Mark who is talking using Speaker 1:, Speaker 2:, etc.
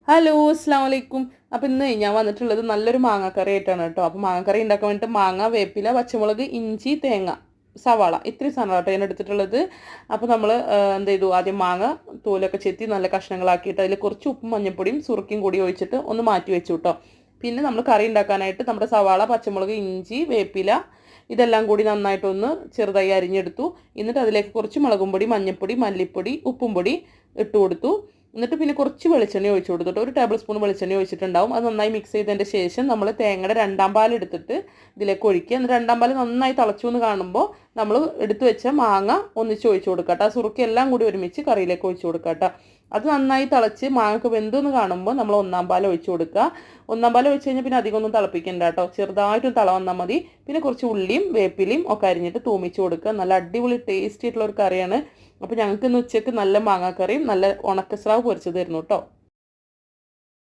Speaker 1: Hello അസ്സാം വലൈക്കും. അപ്പോൾ ഇന്ന് ഞാൻ വന്നിട്ടുള്ളത് നല്ലൊരു മാങ്ങാക്കറി ആയിട്ടാണ് കേട്ടോ. അപ്പോൾ മാങ്ങാക്കറി ഉണ്ടാക്കാൻ വേണ്ടിയിട്ട് മാങ്ങ, വേപ്പില, പച്ചമുളക്, ഇഞ്ചി, തേങ്ങ, സവാള ഇത്രയും സാധനമാട്ടോ ഞാൻ എടുത്തിട്ടുള്ളത്. അപ്പോൾ നമ്മൾ എന്ത് ചെയ്തു, ആദ്യം മാങ്ങ തോലൊക്കെ ചെത്തി നല്ല കഷ്ണങ്ങളാക്കിയിട്ട് അതിൽ കുറച്ച് ഉപ്പും മഞ്ഞൾപ്പൊടിയും സുറുക്കിയും കൂടി ഒഴിച്ചിട്ട് ഒന്ന് മാറ്റി വെച്ചു കേട്ടോ. പിന്നെ നമ്മൾ കറി ഉണ്ടാക്കാനായിട്ട് നമ്മുടെ സവാള, പച്ചമുളക്, ഇഞ്ചി, വേപ്പില ഇതെല്ലാം കൂടി നന്നായിട്ടൊന്ന് ചെറുതായി അരിഞ്ഞെടുത്തു. എന്നിട്ട് അതിലേക്ക് കുറച്ച് മുളകും പൊടി, മഞ്ഞൾപ്പൊടി, മല്ലിപ്പൊടി, ഉപ്പും പൊടി ഇട്ട് കൊടുത്തു. എന്നിട്ട് പിന്നെ കുറച്ച് വെളിച്ചെണ്ണ ഒഴിച്ചു കൊടുത്തിട്ട് ഒരു ടേബിൾ സ്പൂൺ വെളിച്ചെണ്ണ ഒഴിച്ചിട്ടുണ്ടാവും. അത് നന്നായി മിക്സ് ചെയ്തതിൻ്റെ ശേഷം നമ്മൾ തേങ്ങയുടെ രണ്ടാം പാൽ എടുത്തിട്ട് ഇതിലേക്ക് ഒഴിക്കുക. എന്നിട്ട് രണ്ടാം പാൽ നന്നായി തിളച്ചു എന്ന് കാണുമ്പോൾ നമ്മൾ എടുത്തു വെച്ച മാങ്ങ ഒന്നിച്ച് ഒഴിച്ചു കൊടുക്കുക കേട്ടോ. സുറുക്കി എല്ലാം കൂടി ഒരുമിച്ച് കറിയിലേക്ക് ഒഴിച്ചു കൊടുക്കുക കേട്ടോ. അത് നന്നായി തിളച്ച് മാങ്ങക്ക് വെന്തെന്ന് കാണുമ്പോൾ നമ്മൾ ഒന്നാം പാൽ ഒഴിച്ചു കൊടുക്കുക. ഒന്നാം പാൽ ഒഴിച്ച് കഴിഞ്ഞാൽ പിന്നെ അധികം ഒന്നും തിളപ്പിക്കണ്ട കേട്ടോ. ചെറുതായിട്ടും തിള വന്നാൽ മതി. പിന്നെ കുറച്ച് ഉള്ളിയും വേപ്പിലയും ഒക്കെ അരിഞ്ഞിട്ട് തൂമിച്ച് കൊടുക്കുക. നല്ല അടിപൊളി ടേസ്റ്റി ആയിട്ടുള്ള ഒരു കറിയാണ്. അപ്പോൾ ഞങ്ങൾക്ക് ഇന്ന് ഉച്ചയ്ക്ക് നല്ല മാങ്ങാക്കറിയും നല്ല ഉണക്കസ്രാവ് പൊരിച്ചതായിരുന്നു കേട്ടോ.